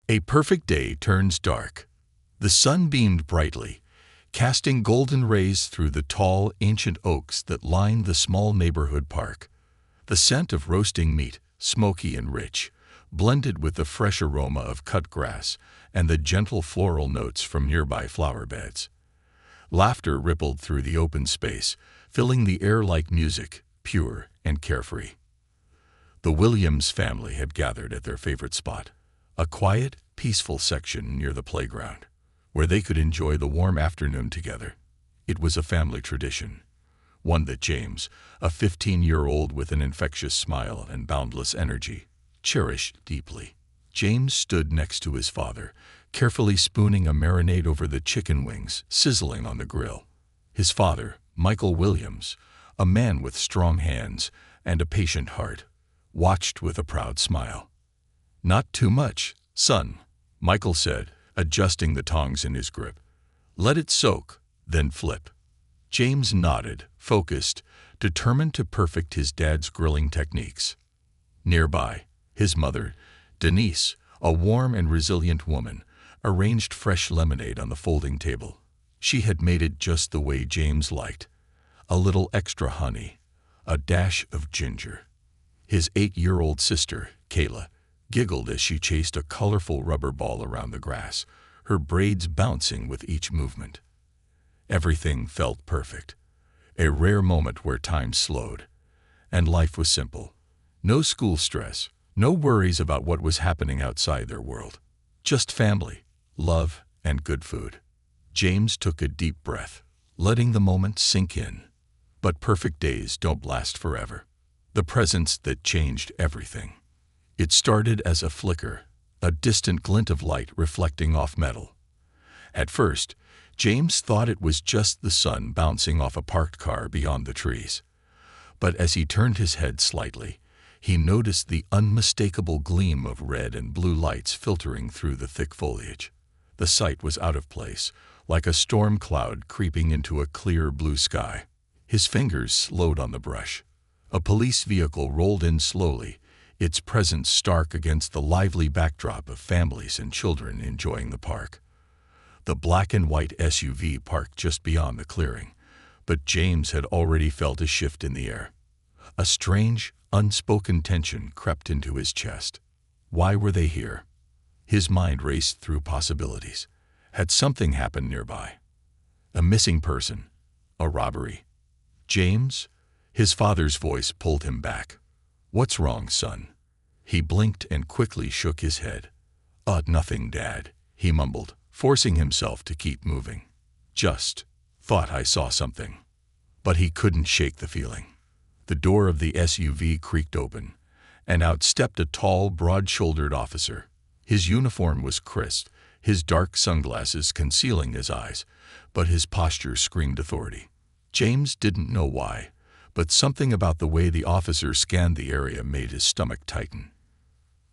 A perfect day turns dark. The sun beamed brightly, casting golden rays through the tall, ancient oaks that lined the small neighborhood park. The scent of roasting meat, smoky and rich, blended with the fresh aroma of cut grass and the gentle floral notes from nearby flower beds. Laughter rippled through the open space, filling the air like music, pure and carefree. The Williams family had gathered at their favorite spot, a quiet, peaceful section near the playground, where they could enjoy the warm afternoon together. It was a family tradition, one that James, a 15-year-old with an infectious smile and boundless energy, cherished deeply. James stood next to his father, carefully spooning a marinade over the chicken wings sizzling on the grill. His father, Michael Williams, a man with strong hands and a patient heart, watched with a proud smile. "Not too much, son," Michael said, adjusting the tongs in his grip. "Let it soak, then flip." James nodded, focused, determined to perfect his dad's grilling techniques. Nearby, his mother, Denise, a warm and resilient woman, arranged fresh lemonade on the folding table. She had made it just the way James liked, a little extra honey, a dash of ginger. His 8-year-old sister, Kayla, giggled as she chased a colorful rubber ball around the grass, her braids bouncing with each movement. Everything felt perfect, a rare moment where time slowed, and life was simple. No school stress, no worries about what was happening outside their world. Just family, love, and good food. James took a deep breath, letting the moment sink in. But perfect days don't last forever. The presence that changed everything. It started as a flicker, a distant glint of light reflecting off metal. At first, James thought it was just the sun bouncing off a parked car beyond the trees. But as he turned his head slightly, he noticed the unmistakable gleam of red and blue lights filtering through the thick foliage. The sight was out of place, like a storm cloud creeping into a clear blue sky. His fingers slowed on the brush. A police vehicle rolled in slowly, its presence stark against the lively backdrop of families and children enjoying the park. The black and white SUV parked just beyond the clearing, but James had already felt a shift in the air. A strange, unspoken tension crept into his chest. Why were they here? His mind raced through possibilities. Had something happened nearby? A missing person? A robbery? James? His father's voice pulled him back. "What's wrong, son?" He blinked and quickly shook his head. Nothing, Dad," he mumbled, forcing himself to keep moving. "Just thought I saw something." But he couldn't shake the feeling. The door of the SUV creaked open, and out stepped a tall, broad-shouldered officer. His uniform was crisp, his dark sunglasses concealing his eyes, but his posture screamed authority. James didn't know why, but something about the way the officer scanned the area made his stomach tighten.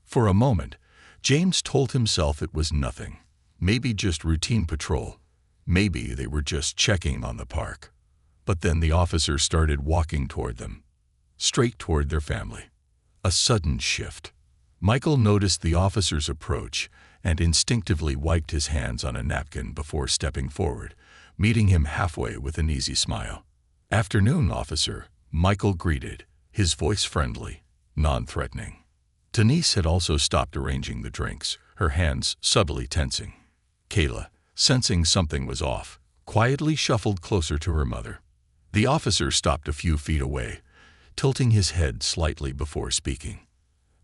For a moment, James told himself it was nothing, maybe just routine patrol, maybe they were just checking on the park. But then the officer started walking toward them, straight toward their family. A sudden shift. Michael noticed the officer's approach and instinctively wiped his hands on a napkin before stepping forward, meeting him halfway with an easy smile. "Afternoon, officer," Michael greeted, his voice friendly, non-threatening. Denise had also stopped arranging the drinks, her hands subtly tensing. Kayla, sensing something was off, quietly shuffled closer to her mother. The officer stopped a few feet away, tilting his head slightly before speaking.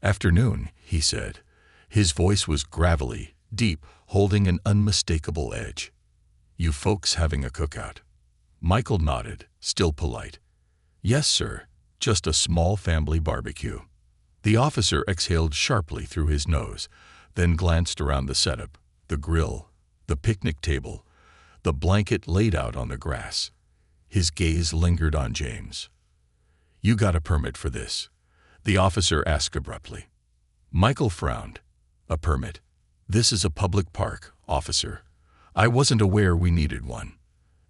"Afternoon," he said. His voice was gravelly, deep, holding an unmistakable edge. "You folks having a cookout?" Michael nodded, still polite. "Yes, sir. Just a small family barbecue." The officer exhaled sharply through his nose, then glanced around the setup, the grill, the picnic table, the blanket laid out on the grass. His gaze lingered on James. "You got a permit for this?" the officer asked abruptly. Michael frowned. "A permit? This is a public park, officer. I wasn't aware we needed one."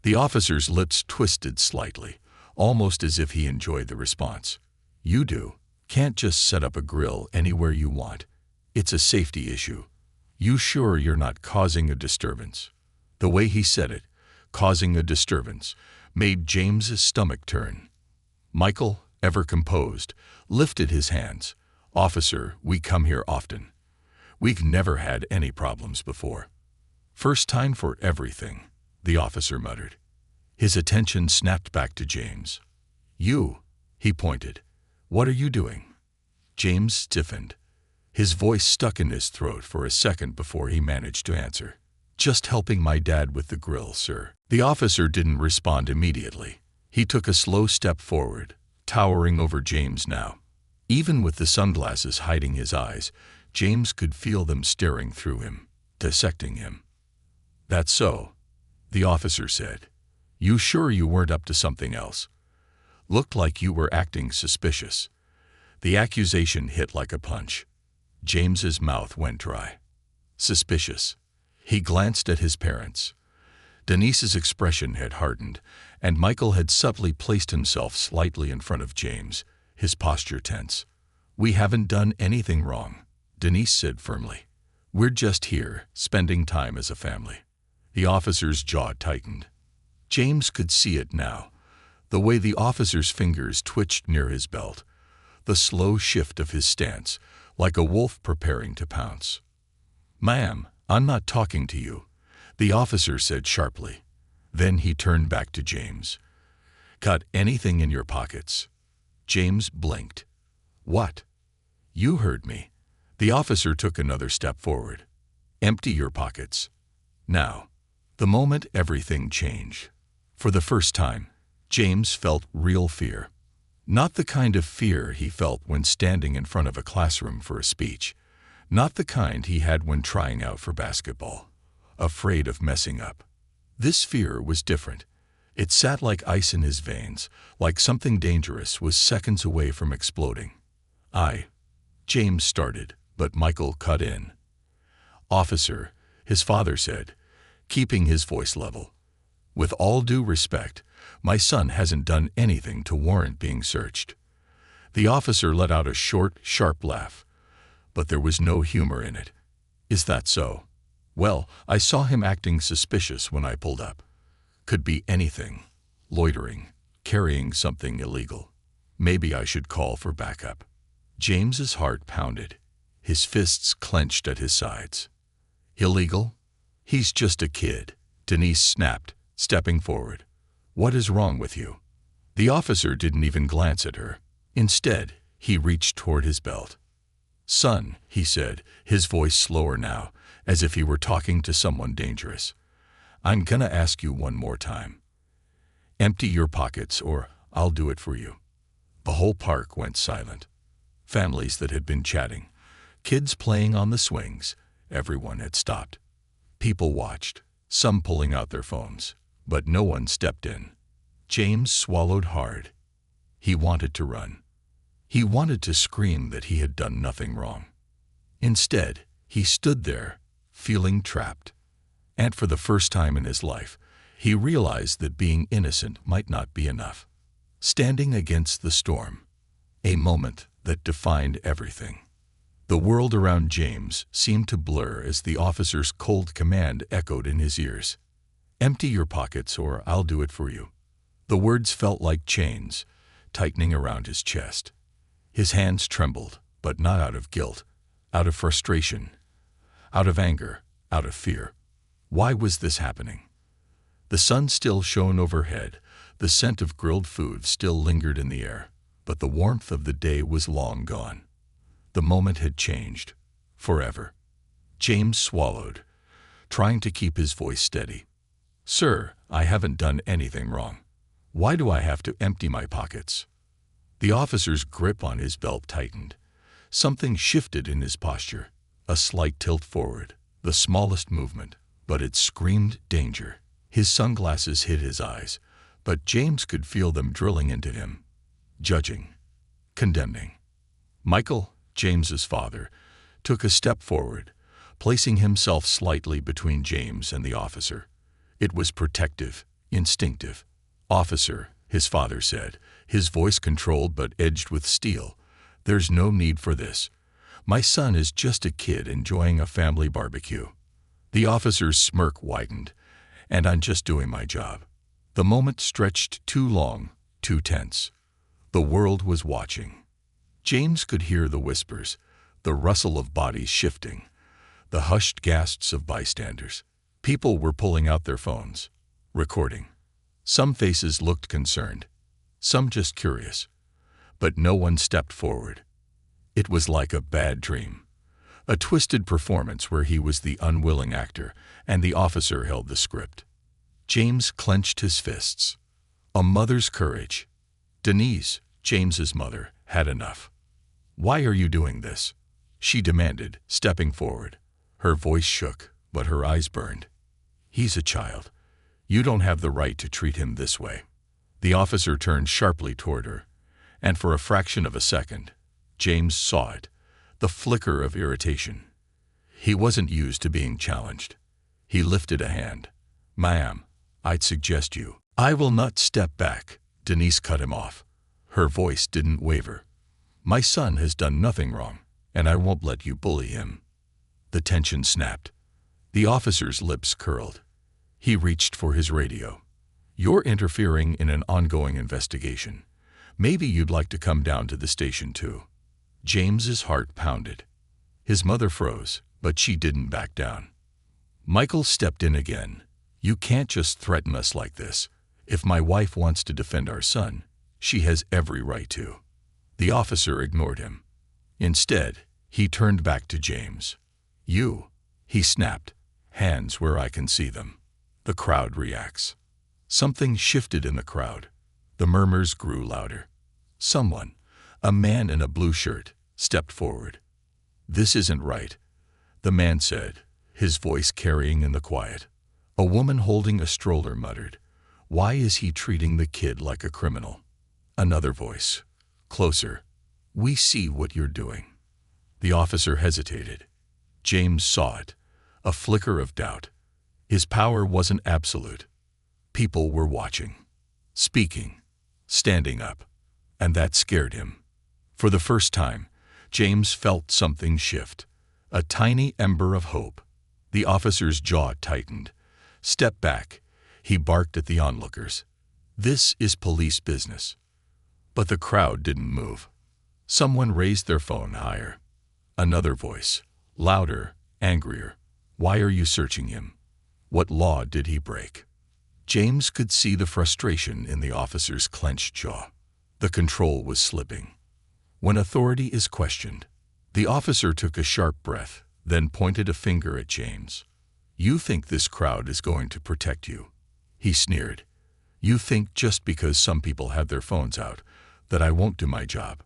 The officer's lips twisted slightly, almost as if he enjoyed the response. "You do. Can't just set up a grill anywhere you want. It's a safety issue." You sure you're not causing a disturbance?" The way he said it, causing a disturbance, made James's stomach turn. Michael, ever composed, lifted his hands. "Officer, we come here often. We've never had any problems before." "First time for everything," the officer muttered. His attention snapped back to James. "You," he pointed. "What are you doing?" James stiffened. His voice stuck in his throat for a second before he managed to answer. "Just helping my dad with the grill, sir." The officer didn't respond immediately. He took a slow step forward, towering over James now. Even with the sunglasses hiding his eyes, James could feel them staring through him, dissecting him. "That's so," the officer said. "You sure you weren't up to something else? Looked like you were acting suspicious." The accusation hit like a punch. James's mouth went dry. Suspicious. He glanced at his parents. Denise's expression had hardened, and Michael had subtly placed himself slightly in front of James, his posture tense. "We haven't done anything wrong," Denise said firmly. "We're just here, spending time as a family." The officer's jaw tightened. James could see it now, the way the officer's fingers twitched near his belt, the slow shift of his stance, like a wolf preparing to pounce. "Ma'am, I'm not talking to you," the officer said sharply. Then he turned back to James. "Got anything in your pockets?" James blinked. "What?" "You heard me." The officer took another step forward. "Empty your pockets." Now, the moment everything changed. For the first time, James felt real fear. Not the kind of fear he felt when standing in front of a classroom for a speech. Not the kind he had when trying out for basketball, afraid of messing up. This fear was different. It sat like ice in his veins, like something dangerous was seconds away from exploding. James started, but Michael cut in. "Officer," his father said, keeping his voice level. "With all due respect, my son hasn't done anything to warrant being searched." The officer let out a short, sharp laugh, but there was no humor in it. "Is that so? Well, I saw him acting suspicious when I pulled up. Could be anything. Loitering, carrying something illegal. Maybe I should call for backup." James's heart pounded. His fists clenched at his sides. "Illegal? He's just a kid," Denise snapped, stepping forward. "What is wrong with you?" The officer didn't even glance at her. Instead, he reached toward his belt. "Son," he said, his voice slower now, as if he were talking to someone dangerous. "I'm gonna ask you one more time. Empty your pockets or I'll do it for you." The whole park went silent. Families that had been chatting, kids playing on the swings, everyone had stopped. People watched, some pulling out their phones, but no one stepped in. James swallowed hard. He wanted to run. He wanted to scream that he had done nothing wrong. Instead, he stood there, feeling trapped. And for the first time in his life, he realized that being innocent might not be enough. Standing against the storm. A moment that defined everything. The world around James seemed to blur as the officer's cold command echoed in his ears. "Empty your pockets or I'll do it for you." The words felt like chains, tightening around his chest. His hands trembled, but not out of guilt, out of frustration, out of anger, out of fear. Why was this happening? The sun still shone overhead, the scent of grilled food still lingered in the air, but the warmth of the day was long gone. The moment had changed, forever. James swallowed, trying to keep his voice steady. "Sir, I haven't done anything wrong. Why do I have to empty my pockets?" The officer's grip on his belt tightened. Something shifted in his posture, a slight tilt forward, the smallest movement, but it screamed danger. His sunglasses hid his eyes, but James could feel them drilling into him, judging, condemning. Michael, James's father, took a step forward, placing himself slightly between James and the officer. It was protective, instinctive. "Officer," his father said, his voice controlled but edged with steel, "there's no need for this. My son is just a kid enjoying a family barbecue. The officer's smirk widened, and I'm just doing my job. The moment stretched too long, too tense. The world was watching. James could hear the whispers, the rustle of bodies shifting, the hushed gasps of bystanders. People were pulling out their phones, recording. Some faces looked concerned, some just curious. But no one stepped forward. It was like a bad dream. A twisted performance where he was the unwilling actor and the officer held the script. James clenched his fists. A mother's courage. Denise, James's mother, had enough. "Why are you doing this?" she demanded, stepping forward. Her voice shook, but her eyes burned. "He's a child. You don't have the right to treat him this way." The officer turned sharply toward her, and for a fraction of a second, James saw it, the flicker of irritation. He wasn't used to being challenged. He lifted a hand. "Ma'am, I'd suggest you." "I will not step back," Denise cut him off. Her voice didn't waver. "My son has done nothing wrong, and I won't let you bully him." The tension snapped. The officer's lips curled. He reached for his radio. "You're interfering in an ongoing investigation. Maybe you'd like to come down to the station too." James's heart pounded. His mother froze, but she didn't back down. Michael stepped in again. "You can't just threaten us like this. If my wife wants to defend our son, she has every right to." The officer ignored him. Instead, he turned back to James. "You," he snapped, "hands where I can see them." The crowd reacts. Something shifted in the crowd. The murmurs grew louder. Someone, a man in a blue shirt, stepped forward. "This isn't right," the man said, his voice carrying in the quiet. A woman holding a stroller muttered, "Why is he treating the kid like a criminal?" Another voice, closer, "We see what you're doing." The officer hesitated. James saw it, a flicker of doubt. His power wasn't absolute. People were watching, speaking, standing up, and that scared him. For the first time, James felt something shift, a tiny ember of hope. The officer's jaw tightened. "Step back," he barked at the onlookers. "This is police business." But the crowd didn't move. Someone raised their phone higher. Another voice, louder, angrier. "Why are you searching him? What law did he break?" James could see the frustration in the officer's clenched jaw. The control was slipping. When authority is questioned, the officer took a sharp breath, then pointed a finger at James. "You think this crowd is going to protect you?" he sneered. "You think just because some people have their phones out that I won't do my job?"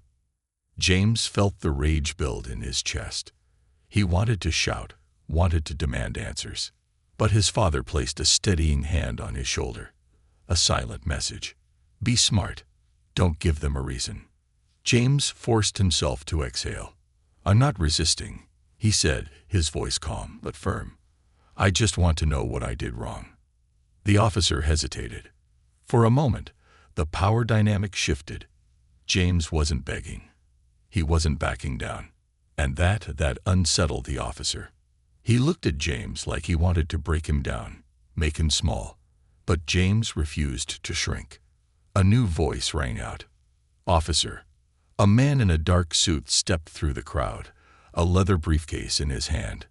James felt the rage build in his chest. He wanted to shout, wanted to demand answers. But his father placed a steadying hand on his shoulder. A silent message. "Be smart. Don't give them a reason." James forced himself to exhale. "I'm not resisting," he said, his voice calm but firm. "I just want to know what I did wrong." The officer hesitated. For a moment, the power dynamic shifted. James wasn't begging. He wasn't backing down. And that unsettled the officer. He looked at James like he wanted to break him down, make him small. But James refused to shrink. A new voice rang out. "Officer." A man in a dark suit stepped through the crowd, a leather briefcase in his hand.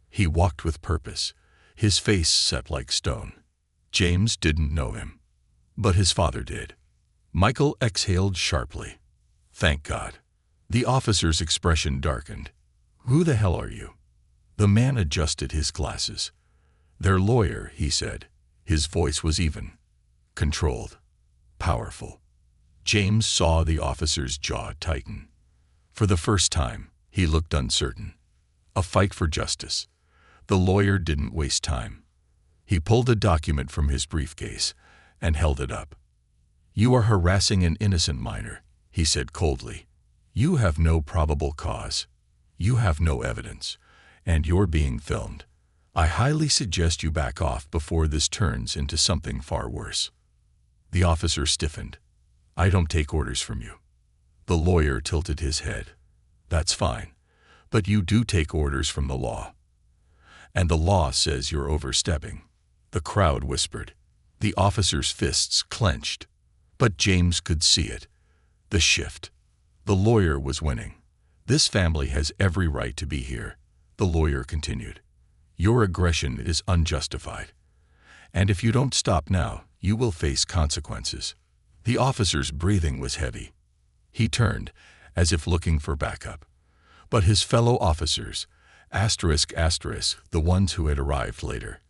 He walked with purpose, his face set like stone. James didn't know him, but his father did. Michael exhaled sharply. "Thank God." The officer's expression darkened. "Who the hell are you?" The man adjusted his glasses. "Their lawyer," he said. His voice was even, controlled, powerful. James saw the officer's jaw tighten. For the first time, he looked uncertain. A fight for justice. The lawyer didn't waste time. He pulled a document from his briefcase and held it up. "You are harassing an innocent minor," he said coldly. "You have no probable cause. You have no evidence, and you're being filmed. I highly suggest you back off before this turns into something far worse." The officer stiffened. "I don't take orders from you." The lawyer tilted his head. "That's fine, But you do take orders from the law. And the law says you're overstepping. The crowd whispered. The officer's fists clenched. But James could see it. The shift. The lawyer was winning. This family has every right to be here, the lawyer continued. Your aggression is unjustified. And if you don't stop now, you will face consequences. The officer's breathing was heavy. He turned, as if looking for backup. But his fellow officers, the ones who had arrived later,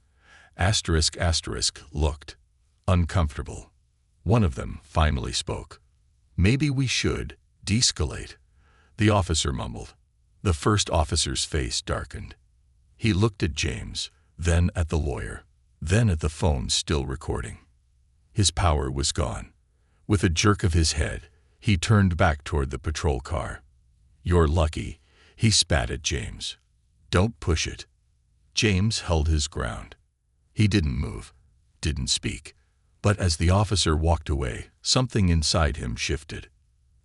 looked uncomfortable. One of them finally spoke. Maybe we should de-escalate, the officer mumbled. The first officer's face darkened. He looked at James, then at the lawyer, then at the phone still recording. His power was gone. With a jerk of his head, he turned back toward the patrol car. You're lucky, he spat at James. Don't push it. James held his ground. He didn't move, didn't speak. But as the officer walked away, something inside him shifted.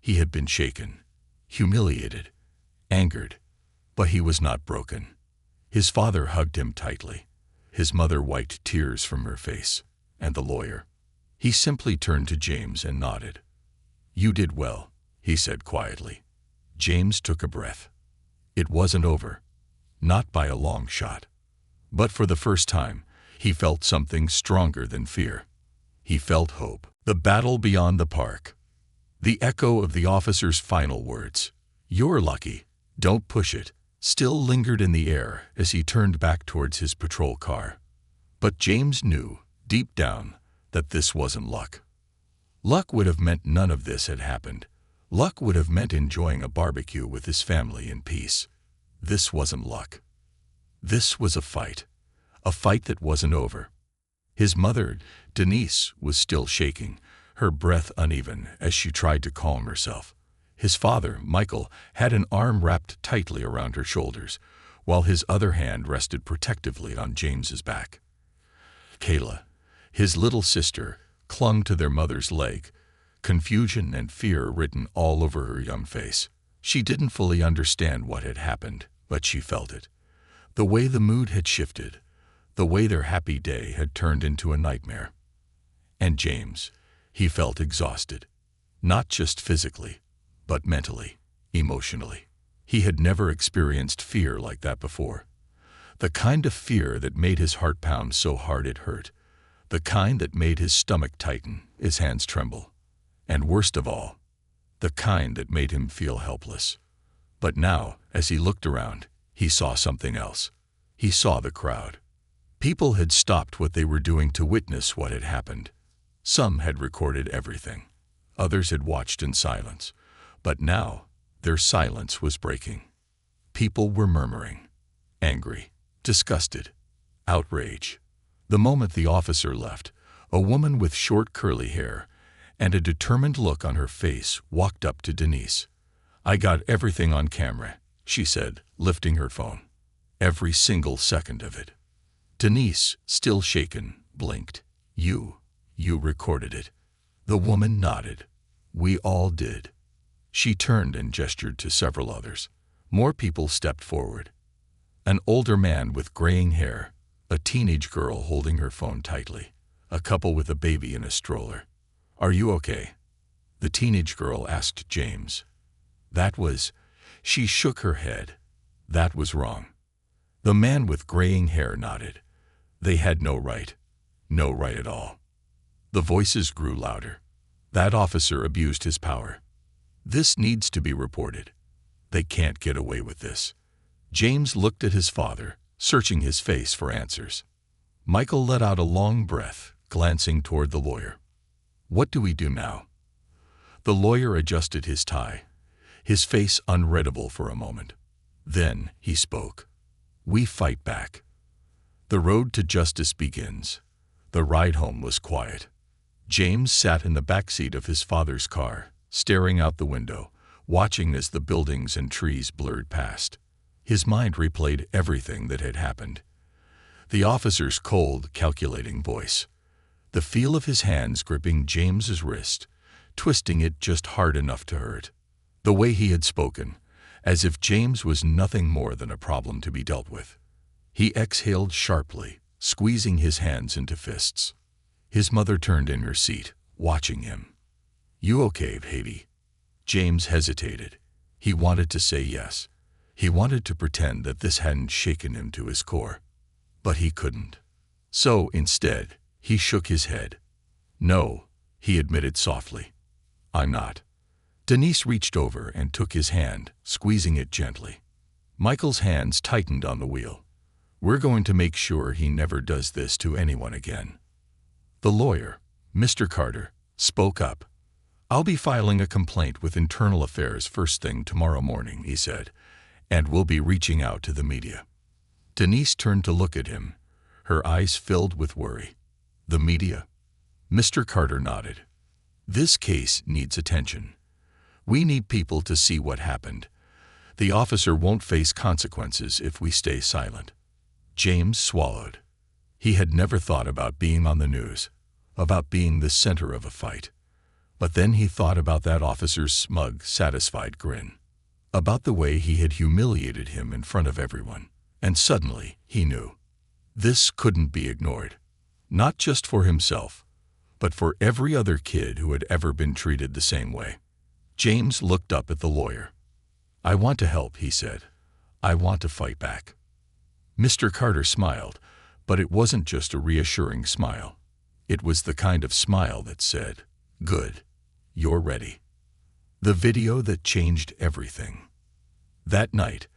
He had been shaken, humiliated, angered, but he was not broken. His father hugged him tightly. His mother wiped tears from her face, and the lawyer. He simply turned to James and nodded. You did well, he said quietly. James took a breath. It wasn't over, not by a long shot. But for the first time, he felt something stronger than fear. He felt hope. The battle beyond the park. The echo of the officer's final words, "You're lucky, don't push it," still lingered in the air as he turned back towards his patrol car. But James knew, deep down, that this wasn't luck. Luck would have meant none of this had happened. Luck would have meant enjoying a barbecue with his family in peace. This wasn't luck. This was a fight that wasn't over. His mother, Denise, was still shaking, her breath uneven as she tried to calm herself. His father, Michael, had an arm wrapped tightly around her shoulders, while his other hand rested protectively on James's back. Kayla, his little sister, clung to their mother's leg, confusion and fear written all over her young face. She didn't fully understand what had happened, but she felt it. The way the mood had shifted, the way their happy day had turned into a nightmare. And James, he felt exhausted, not just physically, but mentally, emotionally. He had never experienced fear like that before. The kind of fear that made his heart pound so hard it hurt. The kind that made his stomach tighten, his hands tremble. And worst of all, the kind that made him feel helpless. But now, as he looked around, he saw something else. He saw the crowd. People had stopped what they were doing to witness what had happened. Some had recorded everything. Others had watched in silence. But now, their silence was breaking. People were murmuring, angry, disgusted, outraged. The moment the officer left, a woman with short curly hair and a determined look on her face walked up to Denise. I got everything on camera, she said, lifting her phone. Every single second of it. Denise, still shaken, blinked. You recorded it. The woman nodded. We all did. She turned and gestured to several others. More people stepped forward. An older man with graying hair, a teenage girl holding her phone tightly, a couple with a baby in a stroller. Are you okay? The teenage girl asked James. She shook her head. That was wrong. The man with graying hair nodded. They had no right at all. The voices grew louder. That officer abused his power. This needs to be reported. They can't get away with this. James looked at his father, searching his face for answers. Michael let out a long breath, glancing toward the lawyer. What do we do now? The lawyer adjusted his tie, his face unreadable for a moment. Then he spoke. We fight back. The road to justice begins. The ride home was quiet. James sat in the backseat of his father's car, staring out the window, watching as the buildings and trees blurred past. His mind replayed everything that had happened. The officer's cold, calculating voice. The feel of his hands gripping James's wrist, twisting it just hard enough to hurt. The way he had spoken, as if James was nothing more than a problem to be dealt with. He exhaled sharply, squeezing his hands into fists. His mother turned in her seat, watching him. "You okay, Haiti?" James hesitated. He wanted to say yes. He wanted to pretend that this hadn't shaken him to his core. But he couldn't. So, instead, he shook his head. "No," he admitted softly. "I'm not." Denise reached over and took his hand, squeezing it gently. Michael's hands tightened on the wheel. "We're going to make sure he never does this to anyone again." The lawyer, Mr. Carter, spoke up. "I'll be filing a complaint with Internal Affairs first thing tomorrow morning," he said, "and we'll be reaching out to the media." Denise turned to look at him, her eyes filled with worry. "The media?" Mr. Carter nodded. "This case needs attention. We need people to see what happened. The officer won't face consequences if we stay silent." James swallowed. He had never thought about being on the news, about being the center of a fight. But then he thought about that officer's smug, satisfied grin, about the way he had humiliated him in front of everyone, and suddenly he knew. This couldn't be ignored, not just for himself, but for every other kid who had ever been treated the same way. James looked up at the lawyer. "I want to help," he said. "I want to fight back." Mr. Carter smiled, but it wasn't just a reassuring smile. It was the kind of smile that said, "Good, you're ready." The video that changed everything. That night,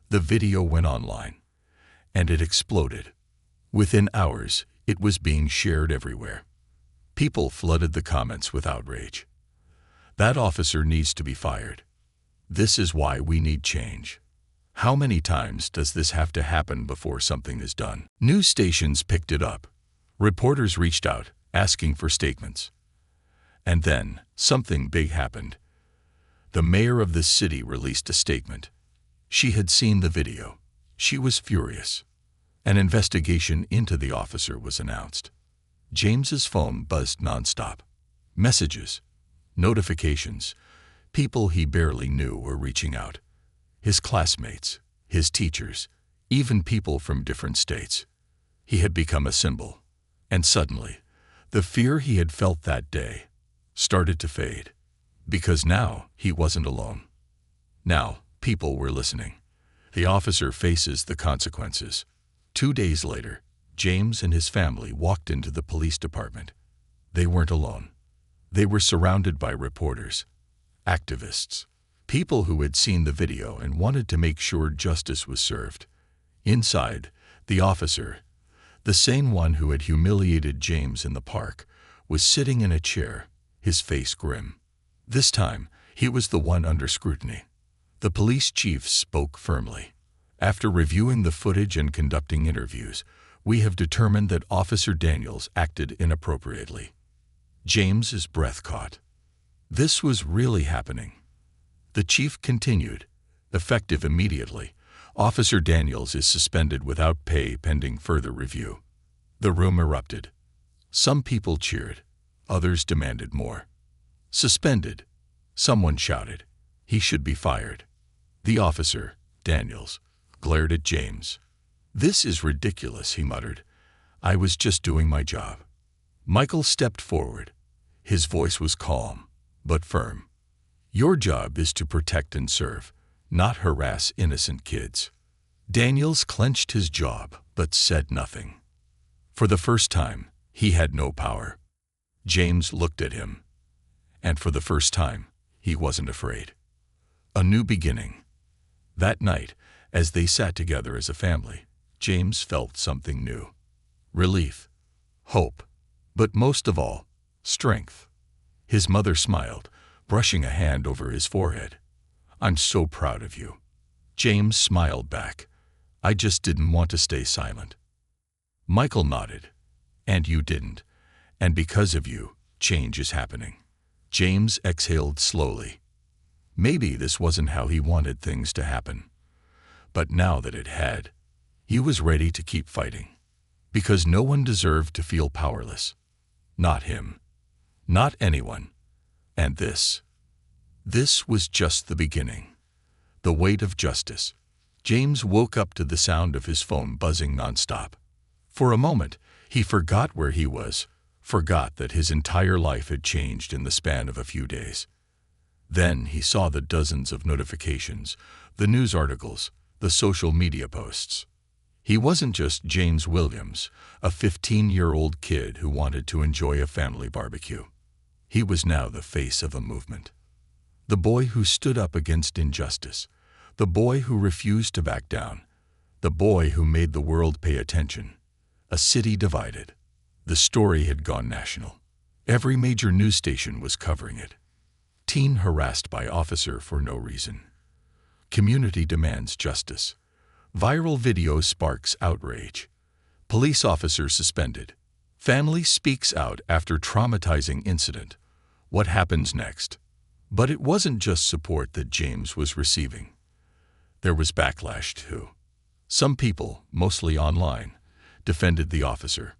the video went online, and it exploded. Within hours, it was being shared everywhere. People flooded the comments with outrage. "That officer needs to be fired. This is why we need change. How many times does this have to happen before something is done?" News stations picked it up. Reporters reached out, asking for statements. And then, something big happened. The mayor of the city released a statement. She had seen the video. She was furious. An investigation into the officer was announced. James's phone buzzed nonstop. Messages, notifications, people he barely knew were reaching out. His classmates, his teachers, even people from different states. He had become a symbol. And suddenly, the fear he had felt that day started to fade. Because now he wasn't alone. Now people were listening. The officer faces the consequences. 2 days later, James and his family walked into the police department. They weren't alone. They were surrounded by reporters, activists, people who had seen the video and wanted to make sure justice was served. Inside, the officer, the same one who had humiliated James in the park, was sitting in a chair, his face grim. This time, he was the one under scrutiny. The police chief spoke firmly. "After reviewing the footage and conducting interviews, we have determined that Officer Daniels acted inappropriately." James's breath caught. This was really happening. The chief continued, "Effective immediately, Officer Daniels is suspended without pay pending further review." The room erupted. Some people cheered. Others demanded more. "Suspended," someone shouted. "He should be fired." The officer, Daniels, glared at James. "This is ridiculous," he muttered. "I was just doing my job." Michael stepped forward. His voice was calm, but firm. "Your job is to protect and serve, not harass innocent kids." Daniels clenched his jaw, but said nothing. For the first time, he had no power. James looked at him. And for the first time, he wasn't afraid. A new beginning. That night, as they sat together as a family, James felt something new. Relief, hope, but most of all, strength. His mother smiled, brushing a hand over his forehead. "I'm so proud of you." James smiled back. "I just didn't want to stay silent." Michael nodded. "And you didn't. And because of you, change is happening." James exhaled slowly. Maybe this wasn't how he wanted things to happen. But now that it had, he was ready to keep fighting. Because no one deserved to feel powerless. Not him. Not anyone. And this was just the beginning. The weight of justice. James woke up to the sound of his phone buzzing nonstop. For a moment, he forgot where he was, forgot that his entire life had changed in the span of a few days. Then he saw the dozens of notifications, the news articles, the social media posts. He wasn't just James Williams, a 15-year-old kid who wanted to enjoy a family barbecue. He was now the face of a movement. The boy who stood up against injustice. The boy who refused to back down. The boy who made the world pay attention. A city divided. The story had gone national. Every major news station was covering it. Teen harassed by officer for no reason. Community demands justice. Viral video sparks outrage. Police officer suspended. Family speaks out after traumatizing incident. What happens next? But it wasn't just support that James was receiving. There was backlash too. Some people, mostly online, defended the officer.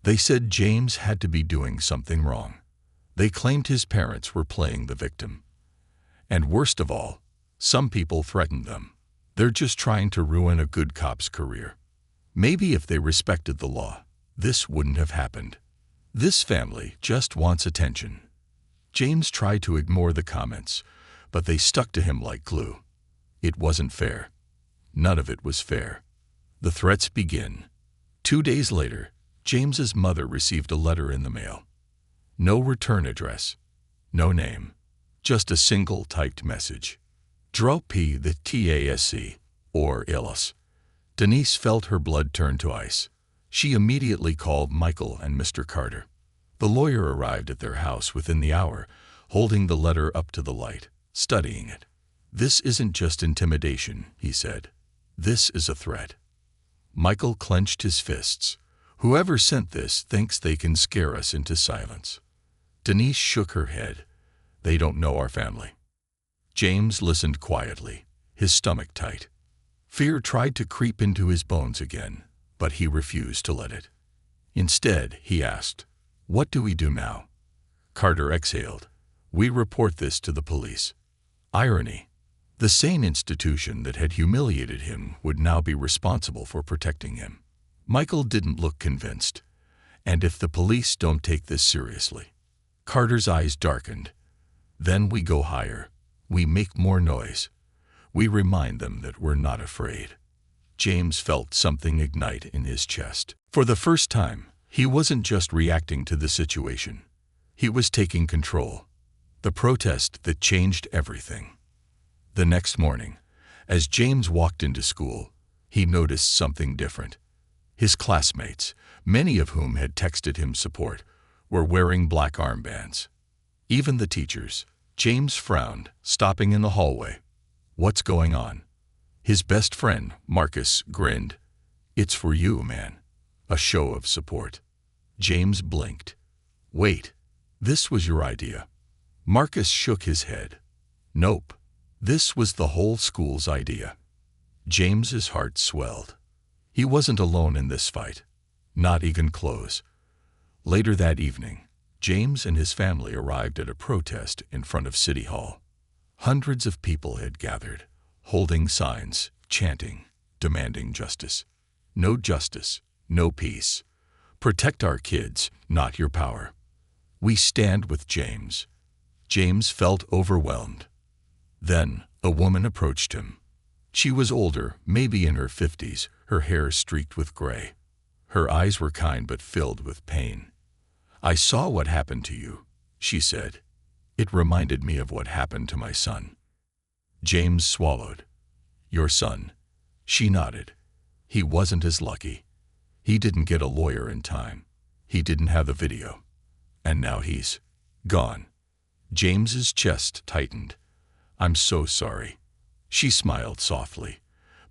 They said James had to be doing something wrong. They claimed his parents were playing the victim. And worst of all, some people threatened them. They're just trying to ruin a good cop's career. Maybe if they respected the law, this wouldn't have happened. This family just wants attention. James tried to ignore the comments, but they stuck to him like glue. It wasn't fair. None of it was fair. The threats begin. 2 days later, James's mother received a letter in the mail. No return address. No name. Just a single typed message. Drop the TASC, or else. Denise felt her blood turn to ice. She immediately called Michael and Mr. Carter. The lawyer arrived at their house within the hour, holding the letter up to the light, studying it. "This isn't just intimidation," he said. "This is a threat." Michael clenched his fists. "Whoever sent this thinks they can scare us into silence." Denise shook her head. "They don't know our family." James listened quietly, his stomach tight. Fear tried to creep into his bones again, but he refused to let it. Instead, he asked, "What do we do now?" Carter exhaled. "We report this to the police." Irony. The sane institution that had humiliated him would now be responsible for protecting him. Michael didn't look convinced. "And if the police don't take this seriously?" Carter's eyes darkened. "Then we go higher. We make more noise. We remind them that we're not afraid." James felt something ignite in his chest. For the first time, he wasn't just reacting to the situation. He was taking control. The protest that changed everything. The next morning, as James walked into school, he noticed something different. His classmates, many of whom had texted him support, were wearing black armbands. Even the teachers. James frowned, stopping in the hallway. "What's going on?" His best friend, Marcus, grinned. "It's for you, man." A show of support. James blinked. "Wait, this was your idea?" Marcus shook his head. "Nope. This was the whole school's idea." James's heart swelled. He wasn't alone in this fight. Not even close. Later that evening, James and his family arrived at a protest in front of City Hall. Hundreds of people had gathered, holding signs, chanting, demanding justice. No justice, no peace. Protect our kids, not your power. We stand with James. James felt overwhelmed. Then a woman approached him. She was older, maybe in her 50s, her hair streaked with gray. Her eyes were kind but filled with pain. "I saw what happened to you," she said. "It reminded me of what happened to my son." James swallowed. "Your son?" She nodded. "He wasn't as lucky. He didn't get a lawyer in time. He didn't have the video. And now he's gone." James's chest tightened. "I'm so sorry." She smiled softly,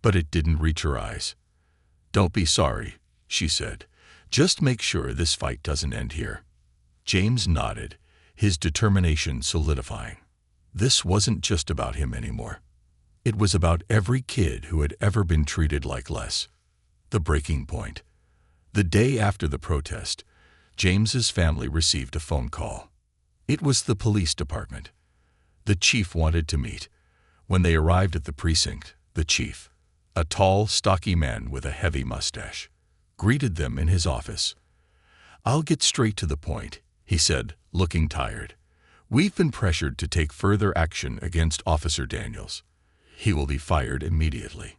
but it didn't reach her eyes. "Don't be sorry," she said. "Just make sure this fight doesn't end here." James nodded, his determination solidifying. This wasn't just about him anymore. It was about every kid who had ever been treated like less. The breaking point. The day after the protest, James's family received a phone call. It was the police department. "The chief wanted to meet. When they arrived at the precinct, the chief, a tall, stocky man with a heavy mustache, greeted them in his office. "I'll get straight to the point," he said, looking tired. "We've been pressured to take further action against Officer Daniels. He will be fired immediately."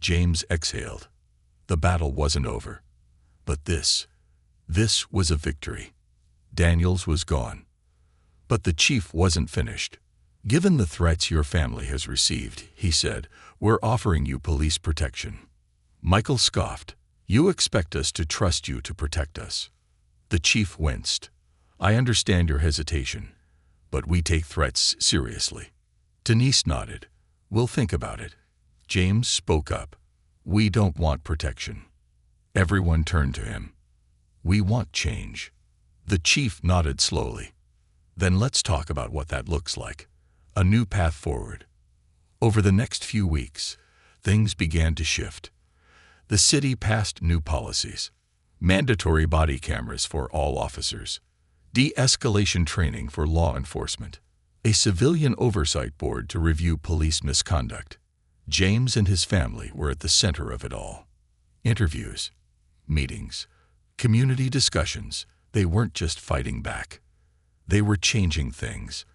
James exhaled. The battle wasn't over. But this was a victory. Daniels was gone. But the chief wasn't finished. "Given the threats your family has received," he said, "we're offering you police protection." Michael scoffed. "You expect us to trust you to protect us?" The chief winced. "I understand your hesitation, but we take threats seriously." Denise nodded. "We'll think about it." James spoke up. "We don't want protection." Everyone turned to him. "We want change." The chief nodded slowly. "Then let's talk about what that looks like. A new path forward." Over the next few weeks, things began to shift. The city passed new policies: mandatory body cameras for all officers, de-escalation training for law enforcement, a civilian oversight board to review police misconduct. James and his family were at the center of it all. Interviews, meetings, community discussions. They weren't just fighting back. They were changing things.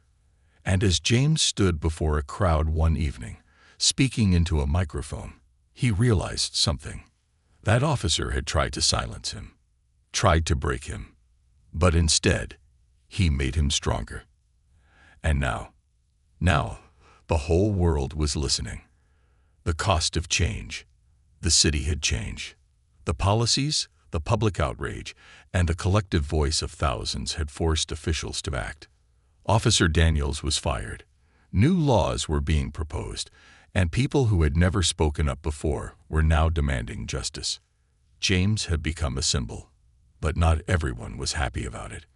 And as James stood before a crowd one evening, speaking into a microphone, he realized something. That officer had tried to silence him, tried to break him. But instead, he made him stronger. And now, the whole world was listening. The cost of change. The city had changed. The policies, the public outrage, and the collective voice of thousands had forced officials to act. Officer Daniels was fired. New laws were being proposed, and people who had never spoken up before were now demanding justice. James had become a symbol, but not everyone was happy about it.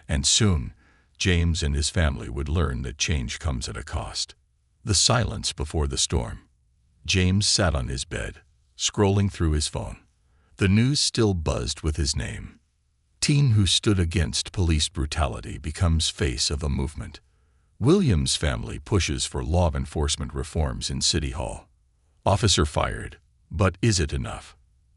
And soon, James and his family would learn that change comes at a cost. The silence before the storm. James sat on his bed, scrolling through his phone. The news still buzzed with his name. Teen who stood against police brutality becomes face of a movement. Williams' family pushes for law enforcement reforms in City Hall. Officer fired, but is it enough?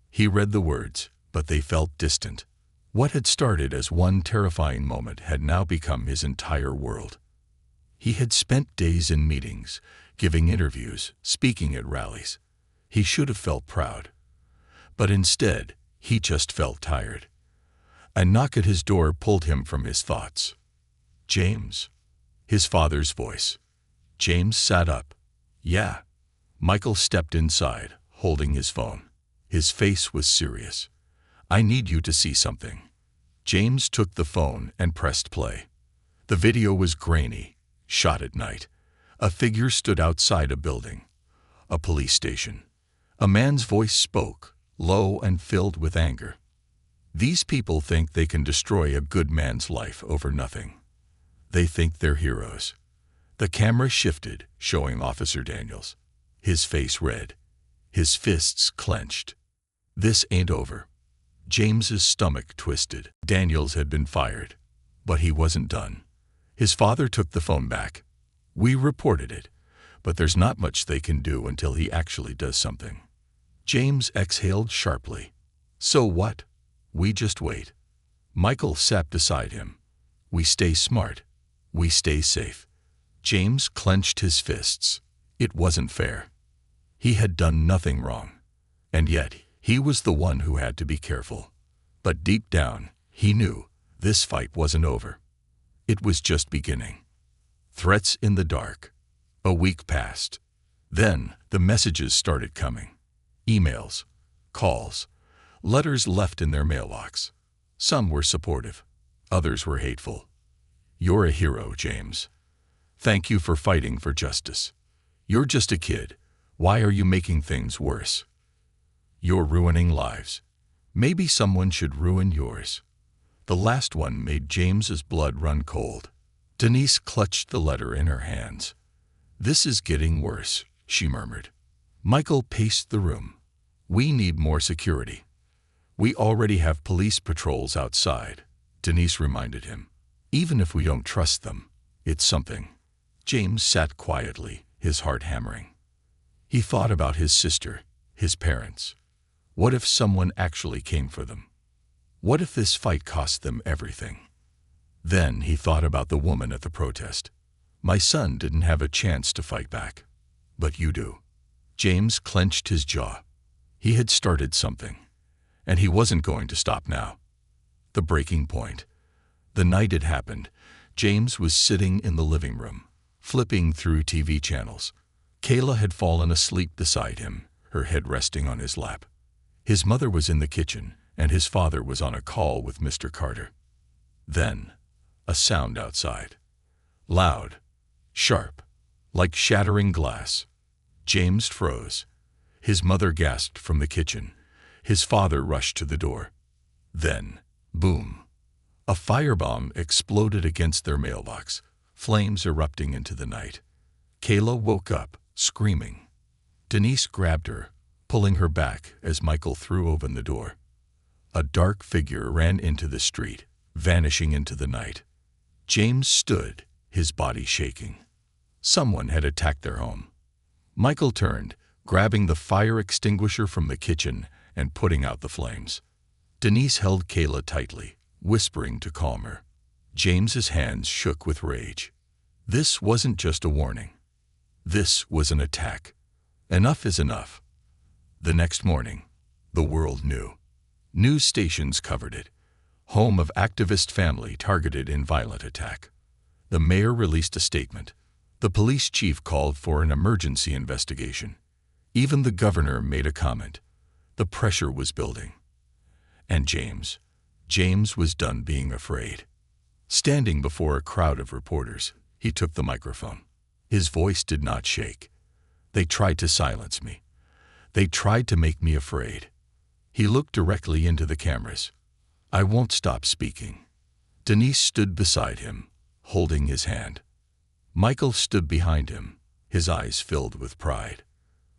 He read the words, but they felt distant. What had started as one terrifying moment had now become his entire world. He had spent days in meetings, giving interviews, speaking at rallies. He should have felt proud. But instead, he just felt tired. A knock at his door pulled him from his thoughts. "James." His father's voice. James sat up. "Yeah." Michael stepped inside, holding his phone. His face was serious. "I need you to see something." James took the phone and pressed play. The video was grainy, shot at night. A figure stood outside a building. A police station. A man's voice spoke, low and filled with anger. "These people think they can destroy a good man's life over nothing. They think they're heroes." The camera shifted, showing Officer Daniels. His face red. His fists clenched. "This ain't over." James's stomach twisted. Daniels had been fired, but he wasn't done. His father took the phone back. "We reported it, but there's not much they can do until he actually does something." James exhaled sharply. "So what? We just wait." Michael sat beside him. "We stay smart. We stay safe." James clenched his fists. It wasn't fair. He had done nothing wrong. And yet, he was the one who had to be careful. But deep down, he knew this fight wasn't over. It was just beginning. Threats in the dark. A week passed. Then, the messages started coming. Emails, calls, letters left in their mailbox. Some were supportive. Others were hateful. "You're a hero, James. Thank you for fighting for justice. You're just a kid. Why are you making things worse? You're ruining lives. Maybe someone should ruin yours." The last one made James's blood run cold. Denise clutched the letter in her hands. "This is getting worse," she murmured. Michael paced the room. "We need more security." "We already have police patrols outside," Denise reminded him. "Even if we don't trust them, it's something." James sat quietly, his heart hammering. He thought about his sister, his parents. What if someone actually came for them? What if this fight cost them everything? Then he thought about the woman at the protest. My son didn't have a chance to fight back. But you do. James clenched his jaw. He had started something, and he wasn't going to stop now. The breaking point. The night it happened, James was sitting in the living room, flipping through TV channels. Kayla had fallen asleep beside him, her head resting on his lap. His mother was in the kitchen, and his father was on a call with Mr. Carter. Then, a sound outside. Loud, sharp, like shattering glass. James froze. His mother gasped from the kitchen. His father rushed to the door. Then, boom. A firebomb exploded against their mailbox, flames erupting into the night. Kayla woke up, screaming. Denise grabbed her, pulling her back as Michael threw open the door. A dark figure ran into the street, vanishing into the night. James stood, his body shaking. Someone had attacked their home. Michael turned, grabbing the fire extinguisher from the kitchen and putting out the flames. Denise held Kayla tightly, whispering to calm her. James's hands shook with rage. This wasn't just a warning. This was an attack. Enough is enough. The next morning, the world knew. News stations covered it. Home of activist family targeted in violent attack. The mayor released a statement. The police chief called for an emergency investigation. Even the governor made a comment. The pressure was building. And James was done being afraid. Standing before a crowd of reporters, he took the microphone. His voice did not shake. They tried to silence me. They tried to make me afraid. He looked directly into the cameras. I won't stop speaking. Denise stood beside him, holding his hand. Michael stood behind him, his eyes filled with pride.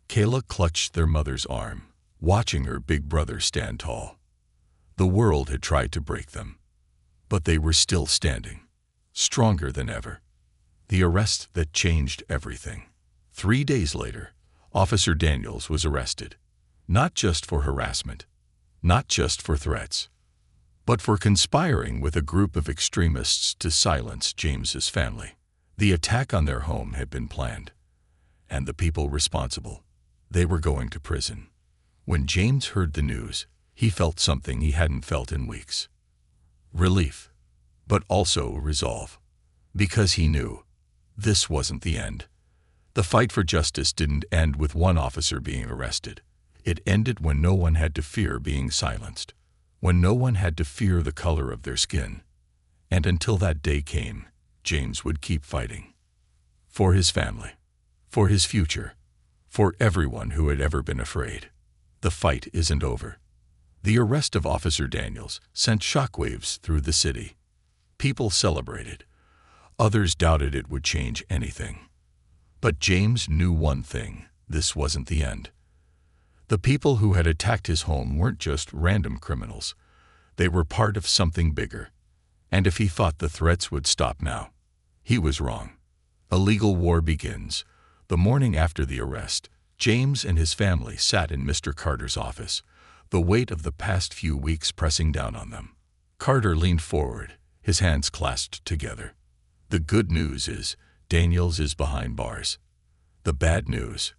Kayla clutched their mother's arm, watching her big brother stand tall. The world had tried to break them, but they were still standing, stronger than ever. The arrest that changed everything. 3 days later, Officer Daniels was arrested, not just for harassment, not just for threats, but for conspiring with a group of extremists to silence James's family. The attack on their home had been planned, and the people responsible, they were going to prison. When James heard the news, he felt something he hadn't felt in weeks. Relief, but also resolve. Because he knew, this wasn't the end. The fight for justice didn't end with one officer being arrested. It ended when no one had to fear being silenced, when no one had to fear the color of their skin. And until that day came, James would keep fighting. For his family, for his future, for everyone who had ever been afraid. The fight isn't over. The arrest of Officer Daniels sent shockwaves through the city. People celebrated. Others doubted it would change anything. But James knew one thing: this wasn't the end. The people who had attacked his home weren't just random criminals. They were part of something bigger. And if he thought the threats would stop now, he was wrong. A legal war begins. The morning after the arrest, James and his family sat in Mr. Carter's office, the weight of the past few weeks pressing down on them. Carter leaned forward, his hands clasped together. The good news is, Daniels is behind bars. The bad news,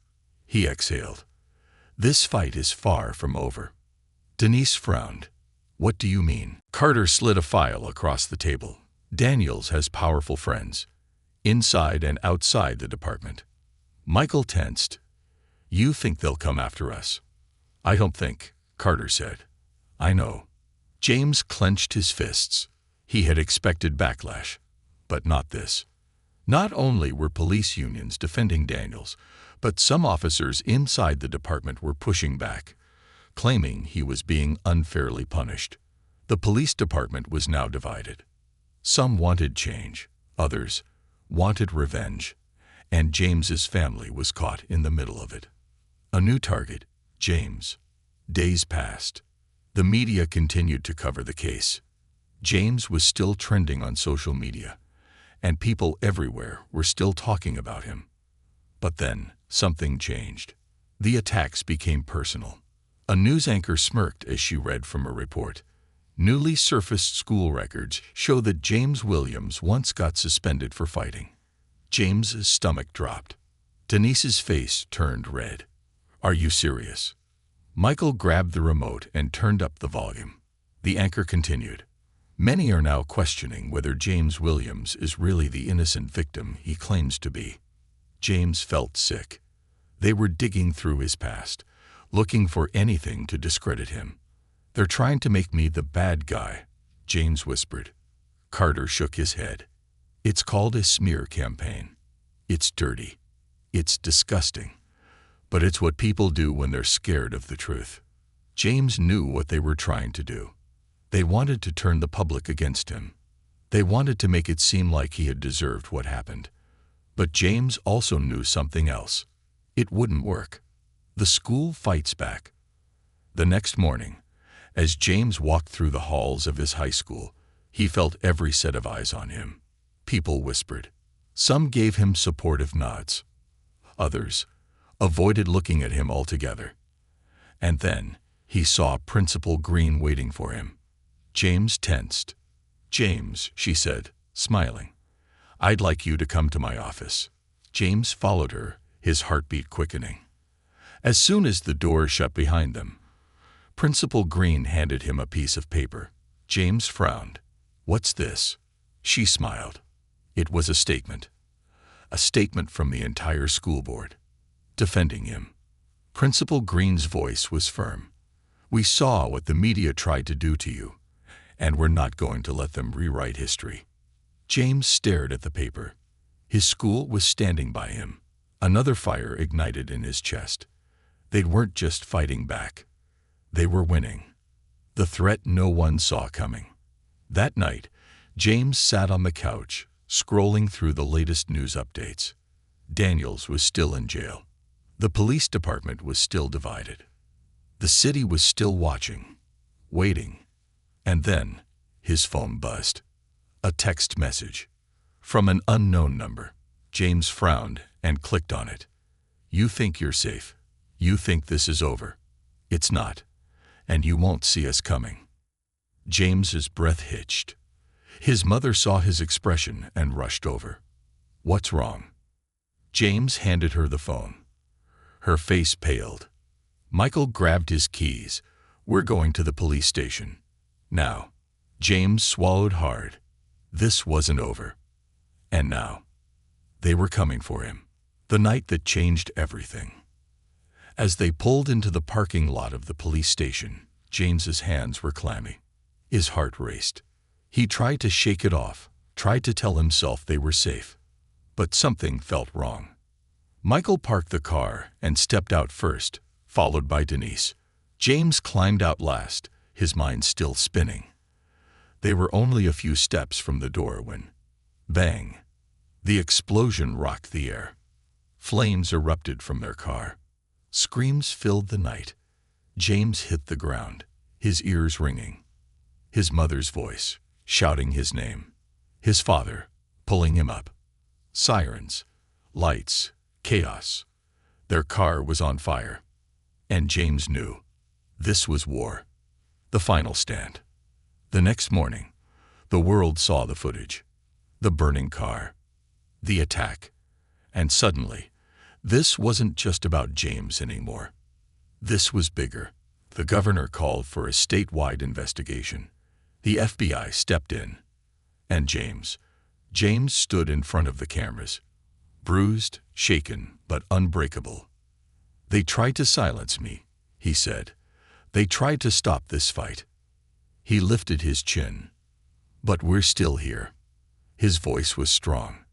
he exhaled. This fight is far from over. Denise frowned. What do you mean? Carter slid a file across the table. Daniels has powerful friends, inside and outside the department. Michael tensed. You think they'll come after us? I don't think, Carter said. I know. James clenched his fists. He had expected backlash, but not this. Not only were police unions defending Daniels, but some officers inside the department were pushing back, claiming he was being unfairly punished. The police department was now divided. Some wanted change, others wanted revenge, and James's family was caught in the middle of it. A new target, James. Days passed. The media continued to cover the case. James was still trending on social media, and people everywhere were still talking about him. But then, something changed. The attacks became personal. A news anchor smirked as she read from a report. Newly surfaced school records show that James Williams once got suspended for fighting. James's stomach dropped. Denise's face turned red. "Are you serious?" Michael grabbed the remote and turned up the volume. The anchor continued. Many are now questioning whether James Williams is really the innocent victim he claims to be. James felt sick. They were digging through his past, looking for anything to discredit him. "They're trying to make me the bad guy," James whispered. Carter shook his head. "It's called a smear campaign. It's dirty. It's disgusting. But it's what people do when they're scared of the truth." James knew what they were trying to do. They wanted to turn the public against him. They wanted to make it seem like he had deserved what happened. But James also knew something else. It wouldn't work. The school fights back. The next morning, as James walked through the halls of his high school, he felt every set of eyes on him. People whispered. Some gave him supportive nods. Others avoided looking at him altogether. And then he saw Principal Green waiting for him. James tensed. "James," she said, smiling, "I'd like you to come to my office." James followed her, his heartbeat quickening. As soon as the door shut behind them, Principal Green handed him a piece of paper. James frowned. "What's this?" She smiled. It was a statement. A statement from the entire school board, defending him. Principal Green's voice was firm. "We saw what the media tried to do to you, and we're not going to let them rewrite history." James stared at the paper. His school was standing by him. Another fire ignited in his chest. They weren't just fighting back. They were winning. The threat no one saw coming. That night, James sat on the couch, scrolling through the latest news updates. Daniels was still in jail. The police department was still divided. The city was still watching, waiting. And then, his phone buzzed. A text message. From an unknown number. James frowned and clicked on it. "You think you're safe. You think this is over. It's not. And you won't see us coming." James's breath hitched. His mother saw his expression and rushed over. "What's wrong?" James handed her the phone. Her face paled. Michael grabbed his keys. "We're going to the police station. Now." James swallowed hard. This wasn't over. And now, they were coming for him. The night that changed everything. As they pulled into the parking lot of the police station, James's hands were clammy. His heart raced. He tried to shake it off, tried to tell himself they were safe. But something felt wrong. Michael parked the car and stepped out first, followed by Denise. James climbed out last, his mind still spinning. They were only a few steps from the door when, bang, the explosion rocked the air. Flames erupted from their car. Screams filled the night. James hit the ground, his ears ringing. His mother's voice, shouting his name. His father, pulling him up. Sirens, lights, chaos. Their car was on fire. And James knew. This was war. The final stand. The next morning, the world saw the footage. The burning car. The attack. And suddenly, this wasn't just about James anymore. This was bigger. The governor called for a statewide investigation. The FBI stepped in. And James stood in front of the cameras. Bruised, shaken, but unbreakable. "They tried to silence me," he said. "They tried to stop this fight." He lifted his chin. "But we're still here." His voice was strong.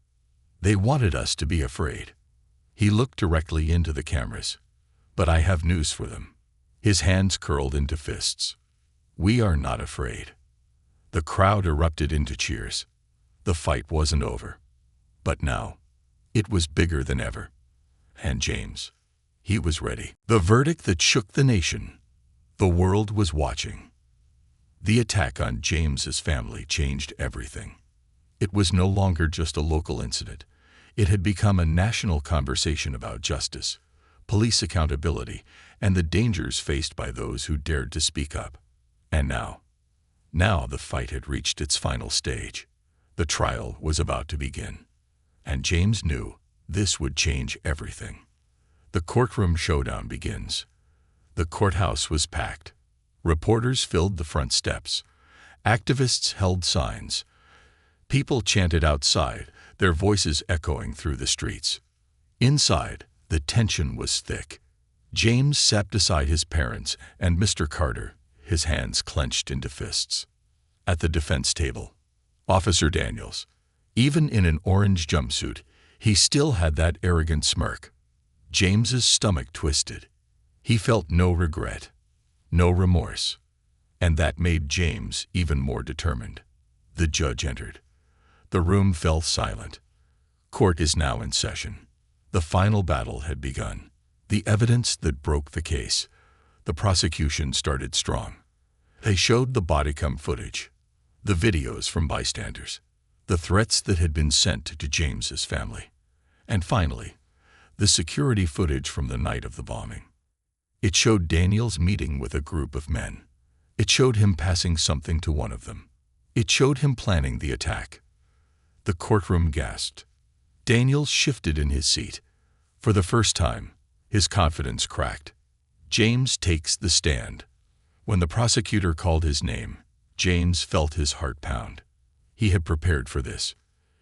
"They wanted us to be afraid." He looked directly into the cameras. "But I have news for them." His hands curled into fists. "We are not afraid." The crowd erupted into cheers. The fight wasn't over. But now, it was bigger than ever. And James, he was ready. The verdict that shook the nation. The world was watching. The attack on James's family changed everything. It was no longer just a local incident. It had become a national conversation about justice, police accountability, and the dangers faced by those who dared to speak up. And now the fight had reached its final stage. The trial was about to begin. And James knew this would change everything. The courtroom showdown begins. The courthouse was packed. Reporters filled the front steps. Activists held signs. People chanted outside, their voices echoing through the streets. Inside, the tension was thick. James sat beside his parents and Mr. Carter, his hands clenched into fists. At the defense table, Officer Daniels, even in an orange jumpsuit, he still had that arrogant smirk. James's stomach twisted. He felt no regret, no remorse, and that made James even more determined. The judge entered. The room fell silent. Court is now in session. The final battle had begun. The evidence that broke the case. The prosecution started strong. They showed the body cam footage, the videos from bystanders, the threats that had been sent to James's family, and finally, the security footage from the night of the bombing. It showed Daniels meeting with a group of men. It showed him passing something to one of them. It showed him planning the attack. The courtroom gasped. Daniels shifted in his seat. For the first time, his confidence cracked. James takes the stand. When the prosecutor called his name, James felt his heart pound. He had prepared for this.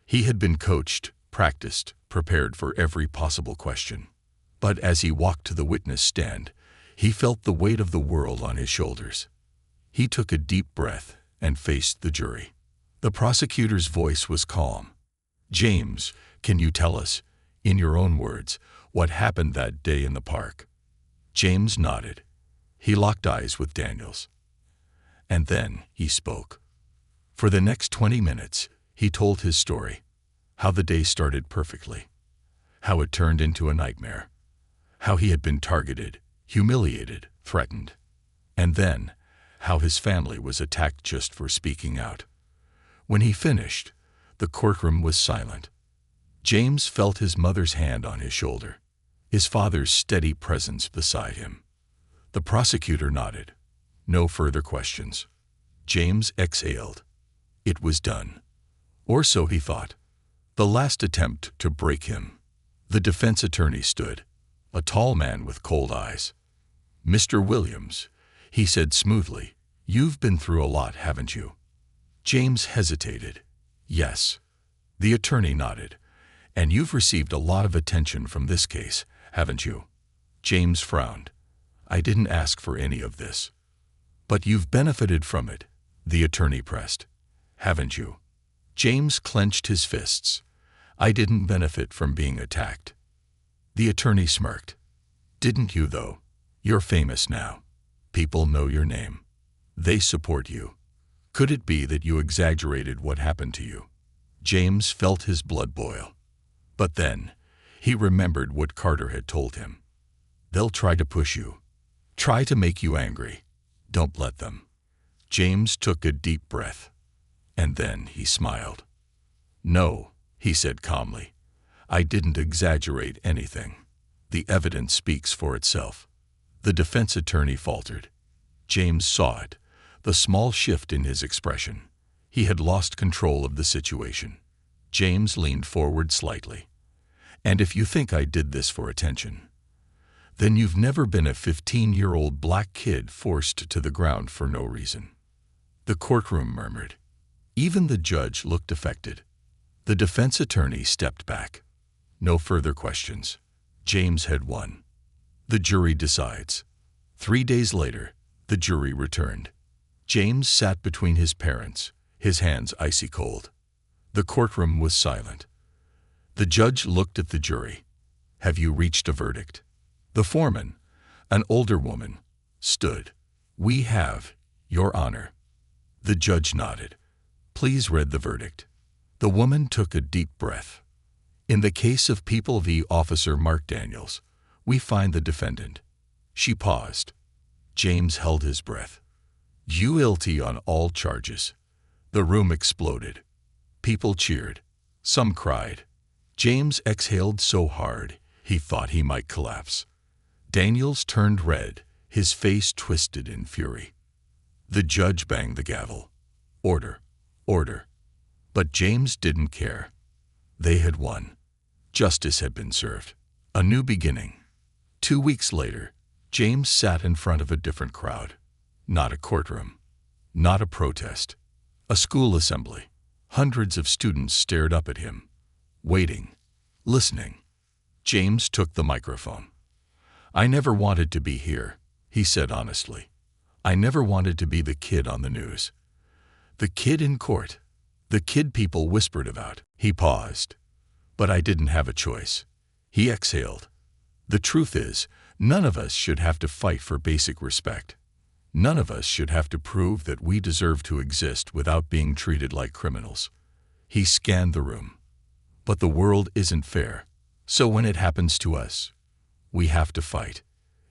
He had been coached, practiced, prepared for every possible question. But as he walked to the witness stand, he felt the weight of the world on his shoulders. He took a deep breath and faced the jury. The prosecutor's voice was calm. "James, can you tell us, in your own words, what happened that day in the park?" James nodded. He locked eyes with Daniels. And then he spoke. For the next 20 minutes, he told his story. How the day started perfectly. How it turned into a nightmare. How he had been targeted, humiliated, threatened. And then, how his family was attacked just for speaking out. When he finished, the courtroom was silent. James felt his mother's hand on his shoulder, his father's steady presence beside him. The prosecutor nodded. No further questions. James exhaled. It was done. Or so he thought. The last attempt to break him. The defense attorney stood, a tall man with cold eyes. "Mr. Williams," he said smoothly, "you've been through a lot, haven't you?" James hesitated. "Yes." The attorney nodded. "And you've received a lot of attention from this case, haven't you?" James frowned. "I didn't ask for any of this." "But you've benefited from it," the attorney pressed. "Haven't you?" James clenched his fists. "I didn't benefit from being attacked." The attorney smirked. "Didn't you, though? You're famous now. People know your name. They support you. Could it be that you exaggerated what happened to you?" James felt his blood boil. But then, he remembered what Carter had told him. "They'll try to push you. Try to make you angry. Don't let them." James took a deep breath. And then he smiled. "No," he said calmly. "I didn't exaggerate anything. The evidence speaks for itself." The defense attorney faltered. James saw it, the small shift in his expression. He had lost control of the situation. James leaned forward slightly. "And if you think I did this for attention, then you've never been a 15-year-old black kid forced to the ground for no reason." The courtroom murmured. Even the judge looked affected. The defense attorney stepped back. No further questions. James had won. The jury decides. 3 days later, the jury returned. James sat between his parents, his hands icy cold. The courtroom was silent. The judge looked at the jury. "Have you reached a verdict?" The foreman, an older woman, stood. "We have, Your Honor." The judge nodded. "Please read the verdict." The woman took a deep breath. "In the case of People v. Officer Mark Daniels, we find the defendant." She paused. James held his breath. "Guilty on all charges." The room exploded. People cheered. Some cried. James exhaled so hard he thought he might collapse. Daniels turned red, his face twisted in fury. The judge banged the gavel. Order, order. But James didn't care. They had won. Justice had been served. A new beginning. 2 weeks later, James sat in front of a different crowd. Not a courtroom. Not a protest. A school assembly. Hundreds of students stared up at him, waiting, listening. James took the microphone. "I never wanted to be here," he said honestly. "I never wanted to be the kid on the news. The kid in court. The kid people whispered about." He paused. "But I didn't have a choice." He exhaled. "The truth is, none of us should have to fight for basic respect. None of us should have to prove that we deserve to exist without being treated like criminals." He scanned the room. "But the world isn't fair. So when it happens to us, we have to fight."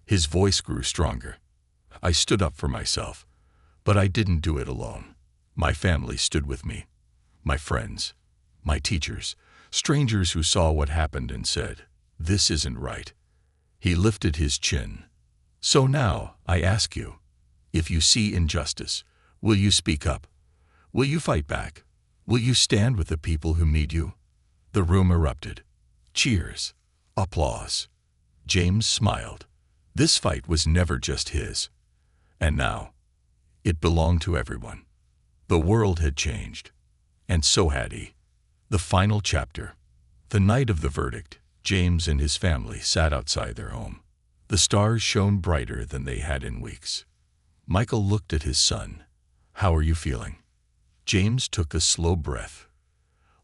His voice grew stronger. "I stood up for myself, but I didn't do it alone. My family stood with me. My friends, my teachers, strangers who saw what happened and said, 'This isn't right.'" He lifted his chin. "So now, I ask you, if you see injustice, will you speak up? Will you fight back? Will you stand with the people who need you?" The room erupted. Cheers. Applause. James smiled. This fight was never just his. And now, it belonged to everyone. The world had changed. And so had he. The final chapter. The night of the verdict, James and his family sat outside their home. The stars shone brighter than they had in weeks. Michael looked at his son. "How are you feeling?" James took a slow breath.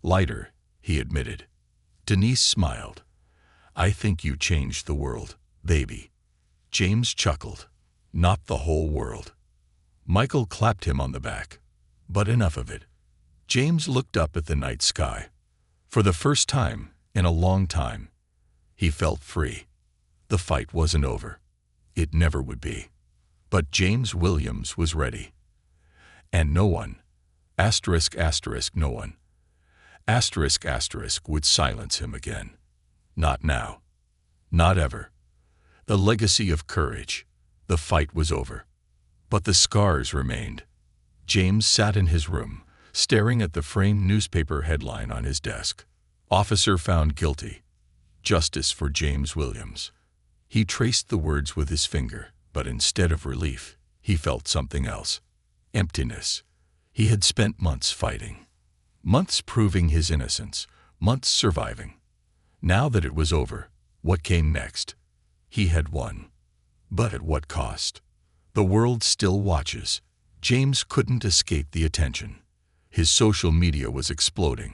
"Lighter," he admitted. Denise smiled. "I think you changed the world, baby." James chuckled. "Not the whole world." Michael clapped him on the back. "But enough of it." James looked up at the night sky. For the first time in a long time, he felt free. The fight wasn't over. It never would be. But James Williams was ready. And no one, no one, would silence him again. Not now. Not ever. The legacy of courage. The fight was over. But the scars remained. James sat in his room, staring at the framed newspaper headline on his desk. "Officer found guilty. Justice for James Williams." He traced the words with his finger, but instead of relief, he felt something else. Emptiness. He had spent months fighting. Months proving his innocence. Months surviving. Now that it was over, what came next? He had won. But at what cost? The world still watches. James couldn't escape the attention. His social media was exploding.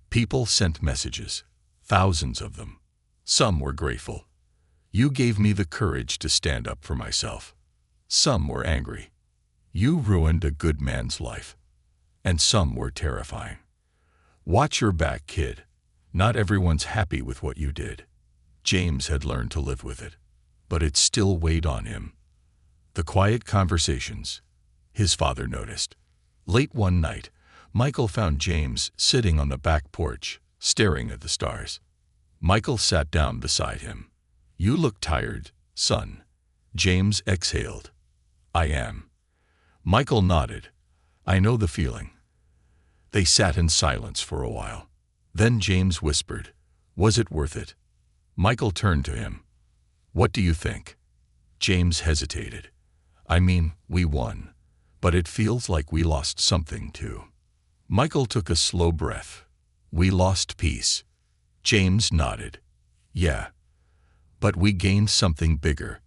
People sent messages. Thousands of them. Some were grateful. "You gave me the courage to stand up for myself." Some were angry. "You ruined a good man's life." And some were terrifying. "Watch your back, kid. Not everyone's happy with what you did." James had learned to live with it, but it still weighed on him. The quiet conversations. His father noticed. Late one night, Michael found James sitting on the back porch, staring at the stars. Michael sat down beside him. "You look tired, son." James exhaled. "I am." Michael nodded. "I know the feeling." They sat in silence for a while. Then James whispered, "Was it worth it?" Michael turned to him. "What do you think?" James hesitated. "I mean, we won, but it feels like we lost something too." Michael took a slow breath. "We lost peace." James nodded. "Yeah. But we gained something bigger."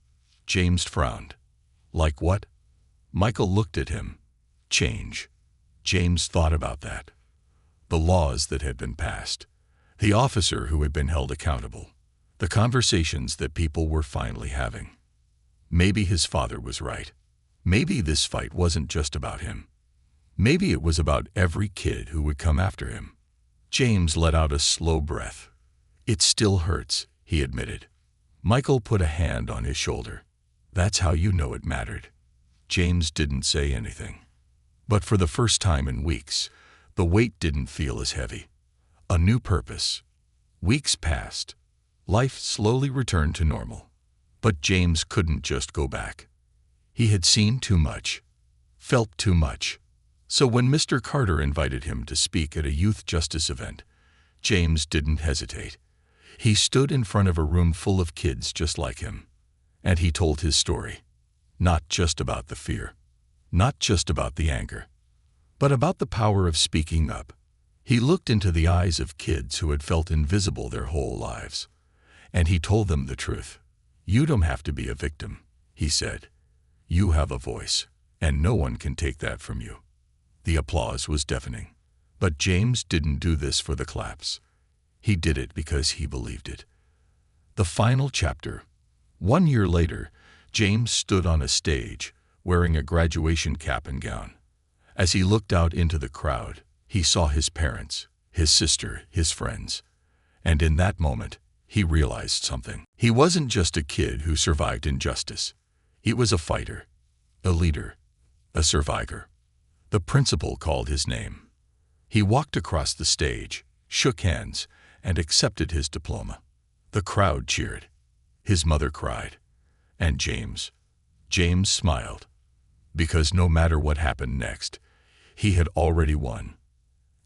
James frowned. "Like what?" Michael looked at him. "Change." James thought about that. The laws that had been passed. The officer who had been held accountable. The conversations that people were finally having. Maybe his father was right. Maybe this fight wasn't just about him. Maybe it was about every kid who would come after him. James let out a slow breath. "It still hurts," he admitted. Michael put a hand on his shoulder. "That's how you know it mattered." James didn't say anything. But for the first time in weeks, the weight didn't feel as heavy. A new purpose. Weeks passed. Life slowly returned to normal. But James couldn't just go back. He had seen too much, felt too much. So when Mr. Carter invited him to speak at a youth justice event, James didn't hesitate. He stood in front of a room full of kids just like him. And he told his story. Not just about the fear, not just about the anger, but about the power of speaking up. He looked into the eyes of kids who had felt invisible their whole lives. And he told them the truth. You don't have to be a victim, he said. You have a voice, and no one can take that from you. The applause was deafening. But James didn't do this for the claps. He did it because he believed it. The final chapter. 1 year later, James stood on a stage, wearing a graduation cap and gown. As he looked out into the crowd, he saw his parents, his sister, his friends. And in that moment, he realized something. He wasn't just a kid who survived injustice. He was a fighter, a leader, a survivor. The principal called his name. He walked across the stage, shook hands, and accepted his diploma. The crowd cheered. His mother cried. And James smiled. Because no matter what happened next, he had already won.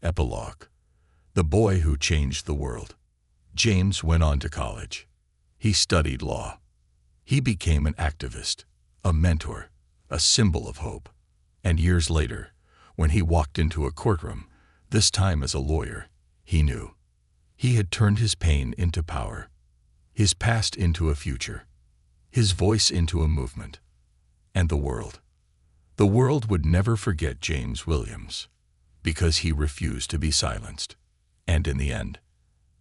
Epilogue. The boy who changed the world. James went on to college. He studied law. He became an activist, a mentor, a symbol of hope. And years later, when he walked into a courtroom, this time as a lawyer, he knew. He had turned his pain into power, his past into a future, his voice into a movement. And the world would never forget James Williams, because he refused to be silenced. And in the end,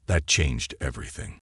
that changed everything.